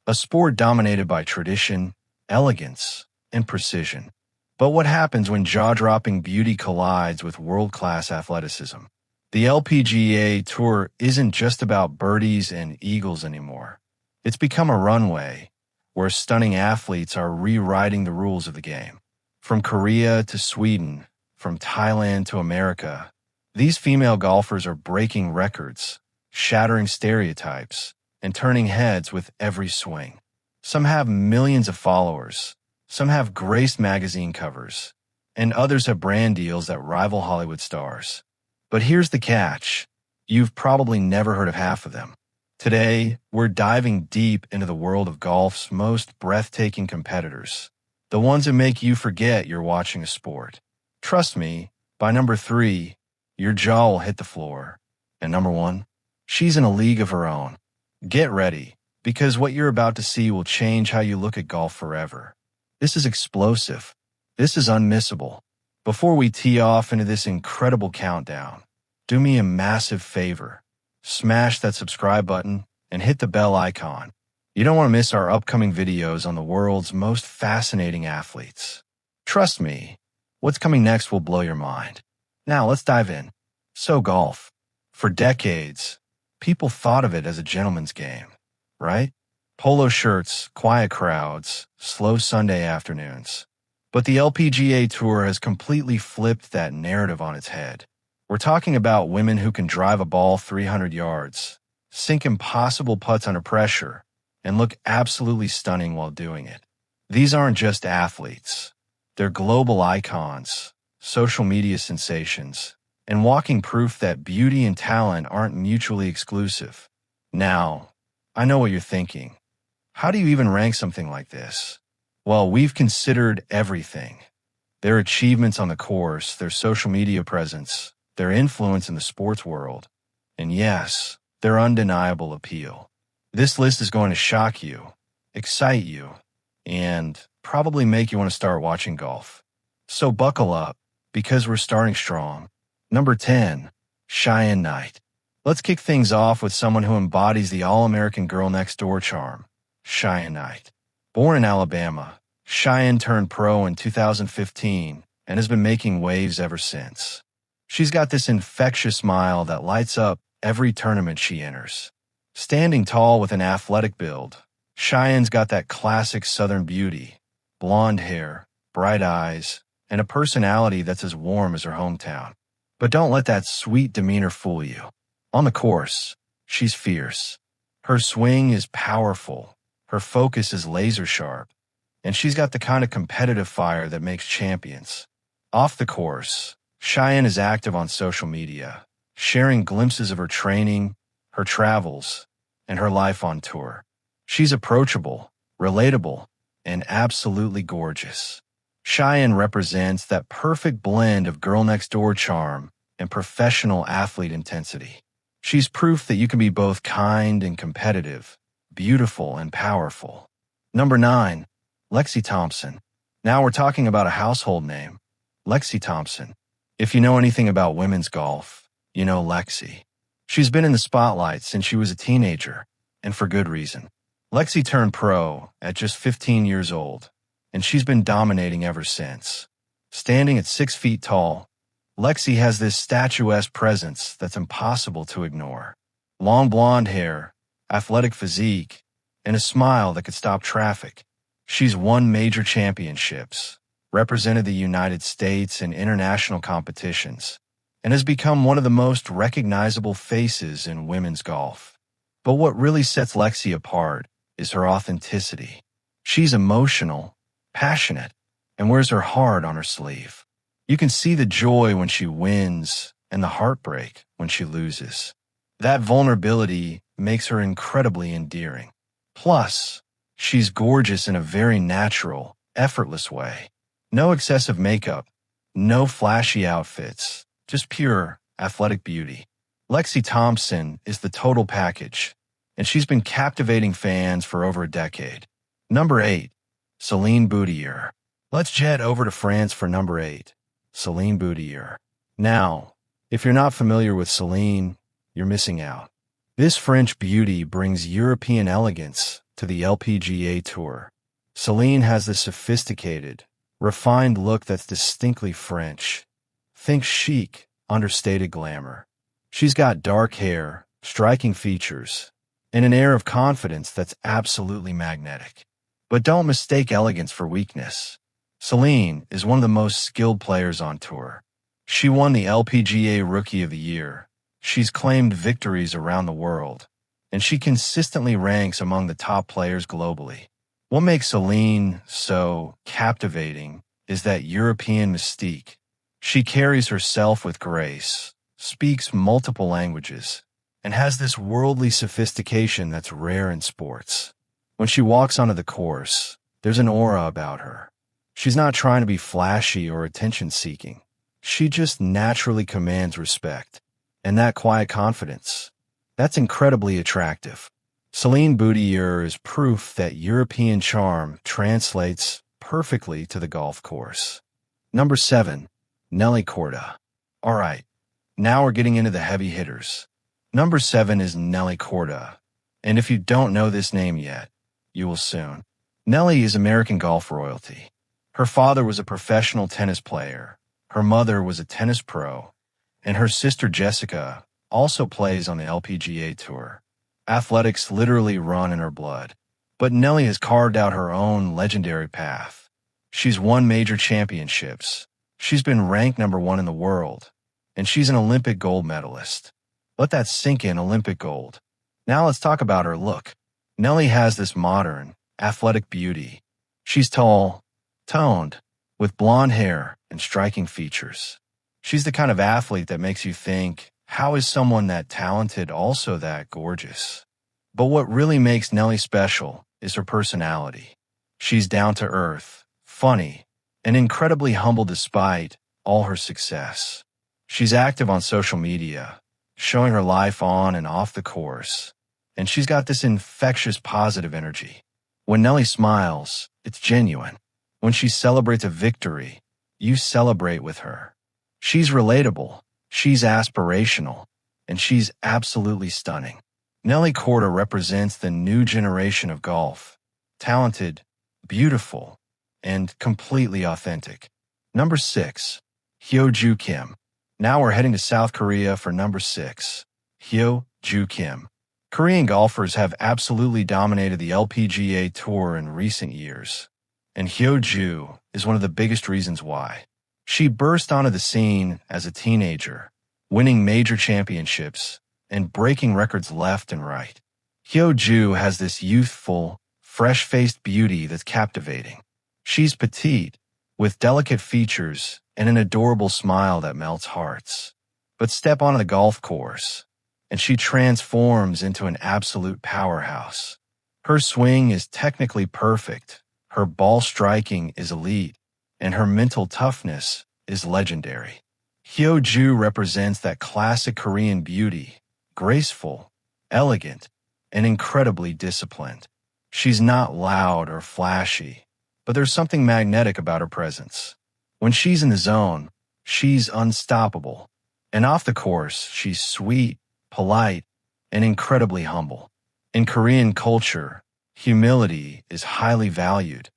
a sport dominated by tradition, elegance, and precision. But what happens when jaw-dropping beauty collides with world-class athleticism? The LPGA Tour isn't just about birdies and eagles anymore. It's become a runway where stunning athletes are rewriting the rules of the game. From Korea to Sweden, from Thailand to America, these female golfers are breaking records, shattering stereotypes, and turning heads with every swing. Some have millions of followers, some have graced magazine covers, and others have brand deals that rival Hollywood stars. But here's the catch. You've probably never heard of half of them. Today, we're diving deep into the world of golf's most breathtaking competitors, the ones that make you forget you're watching a sport. Trust me, by number 3, your jaw will hit the floor. And number 1, she's in a league of her own. Get ready, because what you're about to see will change how you look at golf forever. This is explosive. This is unmissable. Before we tee off into this incredible countdown, do me a massive favor. Smash that subscribe button and hit the bell icon. You don't want to miss our upcoming videos on the world's most fascinating athletes. Trust me, what's coming next will blow your mind. Now let's dive in. So golf. For decades, people thought of it as a gentleman's game, right? Polo shirts, quiet crowds, slow Sunday afternoons. But the LPGA Tour has completely flipped that narrative on its head. We're talking about women who can drive a ball 300 yards, sink impossible putts under pressure, and look absolutely stunning while doing it. These aren't just athletes. They're global icons, social media sensations, and walking proof that beauty and talent aren't mutually exclusive. Now, I know what you're thinking. How do you even rank something like this? Well, we've considered everything. Their achievements on the course, their social media presence, their influence in the sports world, and yes, their undeniable appeal. This list is going to shock you, excite you, and probably make you want to start watching golf. So buckle up, because we're starting strong. Number 10, Cheyenne Knight. Let's kick things off with someone who embodies the all-American girl next door charm, Cheyenne Knight. Born in Alabama, Cheyenne turned pro in 2015 and has been making waves ever since. She's got this infectious smile that lights up every tournament she enters. Standing tall with an athletic build, Cheyenne's got that classic Southern beauty, blonde hair, bright eyes, and a personality that's as warm as her hometown. But don't let that sweet demeanor fool you. On the course, she's fierce. Her swing is powerful. Her focus is laser sharp, and she's got the kind of competitive fire that makes champions. Off the course, Cheyenne is active on social media, sharing glimpses of her training, her travels, and her life on tour. She's approachable, relatable, and absolutely gorgeous. Cheyenne represents that perfect blend of girl-next-door charm and professional athlete intensity. She's proof that you can be both kind and competitive, beautiful and powerful. Number 9, Lexi Thompson. Now we're talking about a household name, Lexi Thompson. If you know anything about women's golf, you know Lexi. She's been in the spotlight since she was a teenager, and for good reason. Lexi turned pro at just 15 years old, and she's been dominating ever since. Standing at 6 feet tall, Lexi has this statuesque presence that's impossible to ignore. Long blonde hair, athletic physique, and a smile that could stop traffic. She's won major championships, represented the United States in international competitions, and has become one of the most recognizable faces in women's golf. But what really sets Lexi apart is her authenticity. She's emotional, passionate, and wears her heart on her sleeve. You can see the joy when she wins and the heartbreak when she loses. That vulnerability makes her incredibly endearing. Plus, she's gorgeous in a very natural, effortless way. No excessive makeup, no flashy outfits, just pure, athletic beauty. Lexi Thompson is the total package, and she's been captivating fans for over a decade. Number 8, Celine Boutier. Let's jet over to France for number 8, Celine Boutier. Now, if you're not familiar with Celine, you're missing out. This French beauty brings European elegance to to the LPGA Tour. Celine has this sophisticated, refined look that's distinctly French. Think chic, understated glamour. She's got dark hair, striking features, and an air of confidence that's absolutely magnetic. But don't mistake elegance for weakness. Celine is one of the most skilled players on tour. She won the LPGA Rookie of the Year. She's claimed victories around the world, and she consistently ranks among the top players globally. What makes Celine so captivating is that European mystique. She carries herself with grace, speaks multiple languages, and has this worldly sophistication that's rare in sports. When she walks onto the course, there's an aura about her. She's not trying to be flashy or attention-seeking. She just naturally commands respect. And that quiet confidence, that's incredibly attractive. Celine Boutier is proof that European charm translates perfectly to the golf course. Number 7. Nelly Korda. All right, now we're getting into the heavy hitters. Number 7 is Nelly Korda. And if you don't know this name yet, you will soon. Nelly is American golf royalty. Her father was a professional tennis player. Her mother was a tennis pro. And her sister Jessica also plays on the LPGA Tour. Athletics literally run in her blood. But Nelly has carved out her own legendary path. She's won major championships. She's been ranked number 1 in the world. And she's an Olympic gold medalist. Let that sink in, Olympic gold. Now let's talk about her look. Nelly has this modern, athletic beauty. She's tall, toned, with blonde hair and striking features. She's the kind of athlete that makes you think, how is someone that talented also that gorgeous? But what really makes Nelly special is her personality. She's down to earth, funny, and incredibly humble despite all her success. She's active on social media, showing her life on and off the course. And she's got this infectious positive energy. When Nelly smiles, it's genuine. When she celebrates a victory, you celebrate with her. She's relatable, she's aspirational, and she's absolutely stunning. Nelly Korda represents the new generation of golf. Talented, beautiful, and completely authentic. Number 6. Hyo Joo Kim. Now we're heading to South Korea for number 6. Hyo Joo Kim. Korean golfers have absolutely dominated the LPGA Tour in recent years. And Hyo Joo is one of the biggest reasons why. She burst onto the scene as a teenager, winning major championships and breaking records left and right. Hyo Joo has this youthful, fresh-faced beauty that's captivating. She's petite, with delicate features and an adorable smile that melts hearts. But step onto the golf course, and she transforms into an absolute powerhouse. Her swing is technically perfect, her ball striking is elite, and her mental toughness is legendary. Hyo Joo represents that classic Korean beauty, graceful, elegant, and incredibly disciplined. She's not loud or flashy, but there's something magnetic about her presence. When she's in the zone, she's unstoppable. And off the course, she's sweet, polite, and incredibly humble. In Korean culture, humility is highly valued,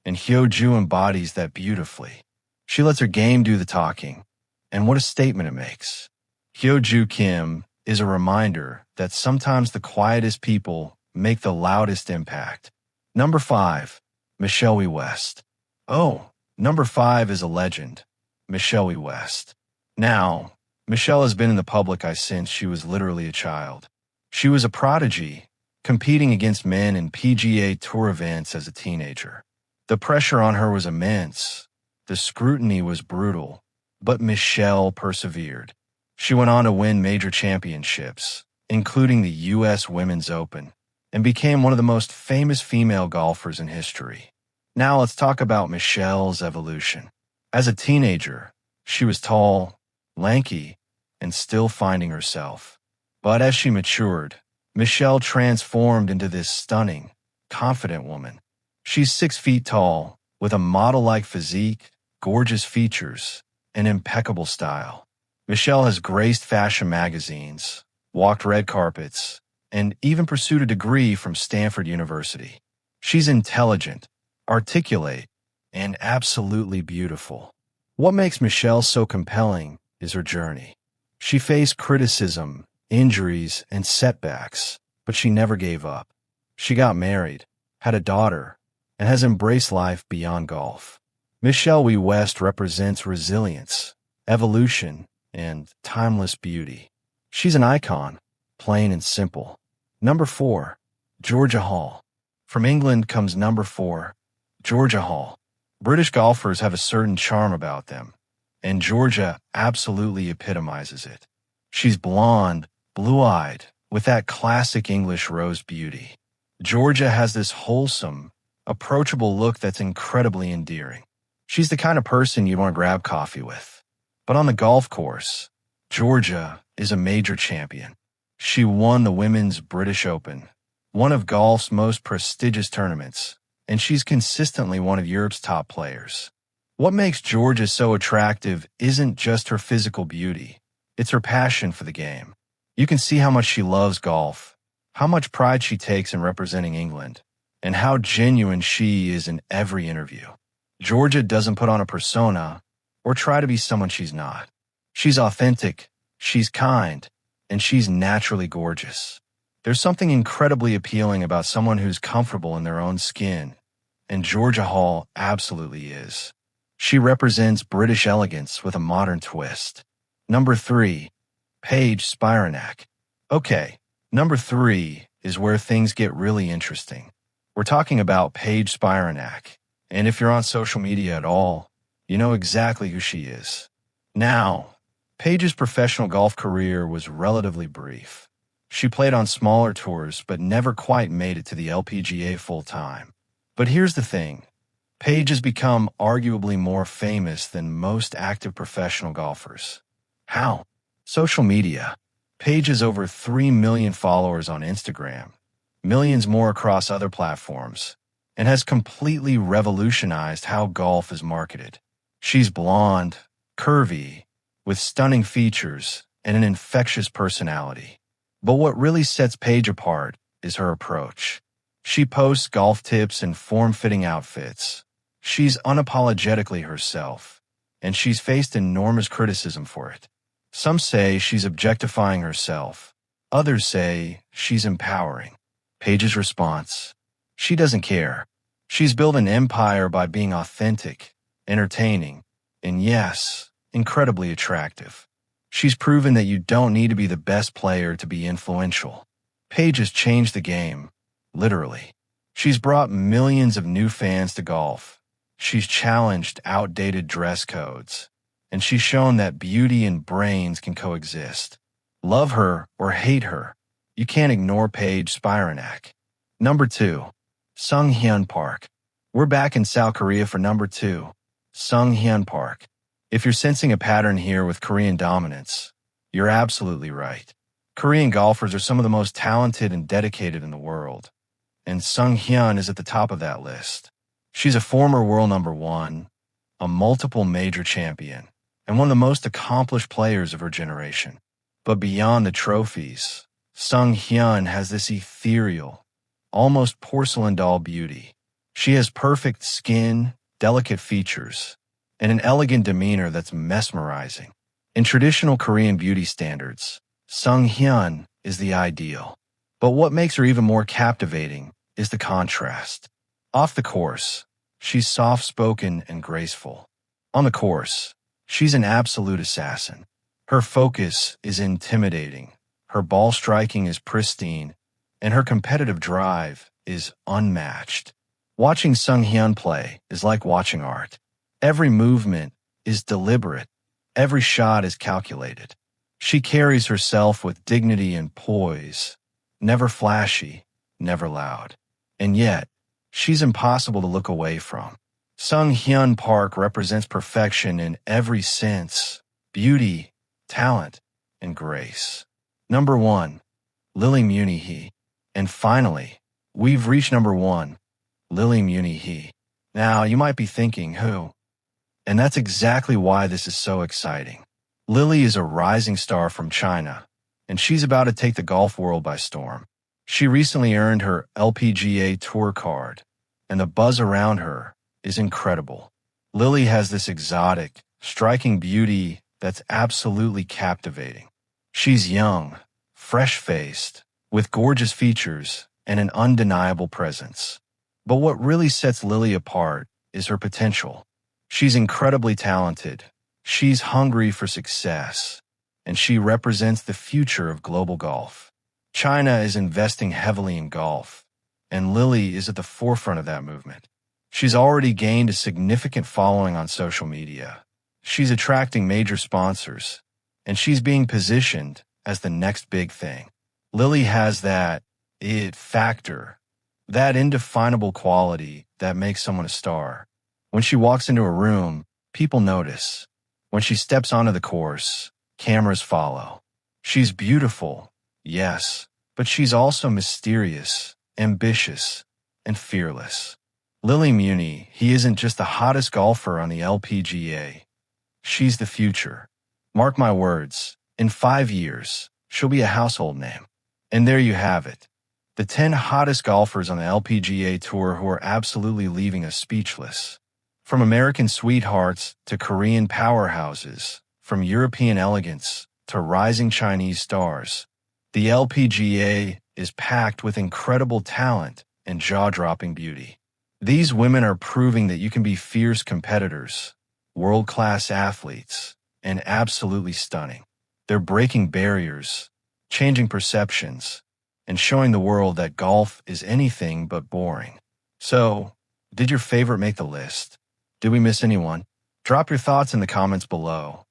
and Hyo Joo embodies that beautifully. She lets her game do the talking, and what a statement it makes. Hyo Joo Kim is a reminder that sometimes the quietest people make the loudest impact. Number 5. Michelle Wie West. Oh, number 5 is a legend, Michelle Wie West. Now, Michelle has been in the public eye since she was literally a child. She was a prodigy, competing against men in PGA Tour events as a teenager. The pressure on her was immense. The scrutiny was brutal, but Michelle persevered. She went on to win major championships, including the U.S. Women's Open, and became one of the most famous female golfers in history. Now let's talk about Michelle's evolution. As a teenager, she was tall, lanky, and still finding herself. But as she matured, Michelle transformed into this stunning, confident woman. She's 6 feet tall, with a model-like physique, gorgeous features, and impeccable style. Michelle has graced fashion magazines, walked red carpets, and even pursued a degree from Stanford University. She's intelligent, articulate, and absolutely beautiful. What makes Michelle so compelling is her journey. She faced criticism, injuries, and setbacks, but she never gave up. She got married, had a daughter, and has embraced life beyond golf. Michelle Wie West represents resilience, evolution, and timeless beauty. She's an icon, plain and simple. Number 4, Georgia Hall. From England comes number 4, Georgia Hall. British golfers have a certain charm about them, and Georgia absolutely epitomizes it. She's blonde, blue-eyed, with that classic English rose beauty. Georgia has this wholesome, approachable look that's incredibly endearing. She's the kind of person you'd want to grab coffee with. But on the golf course, Georgia is a major champion. She won the Women's British Open, one of golf's most prestigious tournaments, and she's consistently one of Europe's top players. What makes Georgia so attractive isn't just her physical beauty, it's her passion for the game. You can see how much she loves golf, how much pride she takes in representing England, and how genuine she is in every interview. Georgia doesn't put on a persona or try to be someone she's not. She's authentic, she's kind, and she's naturally gorgeous. There's something incredibly appealing about someone who's comfortable in their own skin, and Georgia Hall absolutely is. She represents British elegance with a modern twist. Number 3, Paige Spiranac. Okay, number 3 is where things get really interesting. We're talking about Paige Spiranac, and if you're on social media at all, you know exactly who she is. Now, Paige's professional golf career was relatively brief. She played on smaller tours but never quite made it to the LPGA full-time. But here's the thing. Paige has become arguably more famous than most active professional golfers. How? Social media. Paige has over 3 million followers on Instagram, millions more across other platforms, and has completely revolutionized how golf is marketed. She's blonde, curvy, with stunning features and an infectious personality. But what really sets Paige apart is her approach. She posts golf tips and form-fitting outfits. She's unapologetically herself, and she's faced enormous criticism for it. Some say she's objectifying herself. Others say she's empowering. Paige's response: she doesn't care. She's built an empire by being authentic, entertaining, and yes, incredibly attractive. She's proven that you don't need to be the best player to be influential. Paige has changed the game, literally. She's brought millions of new fans to golf. She's challenged outdated dress codes, and she's shown that beauty and brains can coexist. Love her or hate her, you can't ignore Paige Spiranac. Number 2, Sunghyun Park. We're back in South Korea for number 2, Sunghyun Park. If you're sensing a pattern here with Korean dominance, you're absolutely right. Korean golfers are some of the most talented and dedicated in the world, and Sunghyun is at the top of that list. She's a former world number 1, a multiple major champion, and one of the most accomplished players of her generation. But beyond the trophies, Sunghyun has this ethereal, almost porcelain doll beauty. She has perfect skin, delicate features, and an elegant demeanor that's mesmerizing. In traditional Korean beauty standards, Sunghyun is the ideal. But what makes her even more captivating is the contrast. Off the course, she's soft-spoken and graceful. On the course, she's an absolute assassin. Her focus is intimidating, her ball striking is pristine, and her competitive drive is unmatched. Watching Sunghyun play is like watching art. Every movement is deliberate. Every shot is calculated. She carries herself with dignity and poise, never flashy, never loud. And yet, she's impossible to look away from. Sunghyun Park represents perfection in every sense: beauty, talent, and grace. Number 1, Lily Muni. And finally, we've reached number 1, Lily Muni. Now, you might be thinking, who? And that's exactly why this is so exciting. Lily is a rising star from China, and she's about to take the golf world by storm. She recently earned her LPGA Tour card, and the buzz around her is incredible. Lily has this exotic, striking beauty that's absolutely captivating. She's young, fresh-faced, with gorgeous features and an undeniable presence. But what really sets Lily apart is her potential. She's incredibly talented, she's hungry for success, and she represents the future of global golf. China is investing heavily in golf, and Lily is at the forefront of that movement. She's already gained a significant following on social media. She's attracting major sponsors, and she's being positioned as the next big thing. Lily has that it factor, that indefinable quality that makes someone a star. When she walks into a room, people notice. When she steps onto the course, cameras follow. She's beautiful, yes, but she's also mysterious, ambitious, and fearless. Lily Muni, he isn't just the hottest golfer on the LPGA. She's the future. Mark my words, in 5 years, she'll be a household name. And there you have it. The 10 hottest golfers on the LPGA Tour who are absolutely leaving us speechless. From American sweethearts to Korean powerhouses, from European elegance to rising Chinese stars, the LPGA is packed with incredible talent and jaw-dropping beauty. These women are proving that you can be fierce competitors, world-class athletes, and absolutely stunning. They're breaking barriers, changing perceptions, and showing the world that golf is anything but boring. So, did your favorite make the list? Did we miss anyone? Drop your thoughts in the comments below.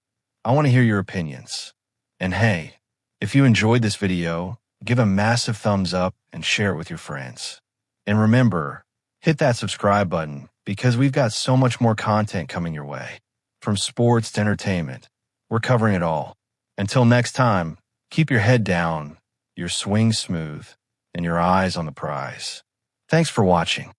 I want to hear your opinions. And hey, if you enjoyed this video, give a massive thumbs up and share it with your friends. And remember, hit that subscribe button because we've got so much more content coming your way. From sports to entertainment, we're covering it all. Until next time, keep your head down, your swing smooth, and your eyes on the prize. Thanks for watching.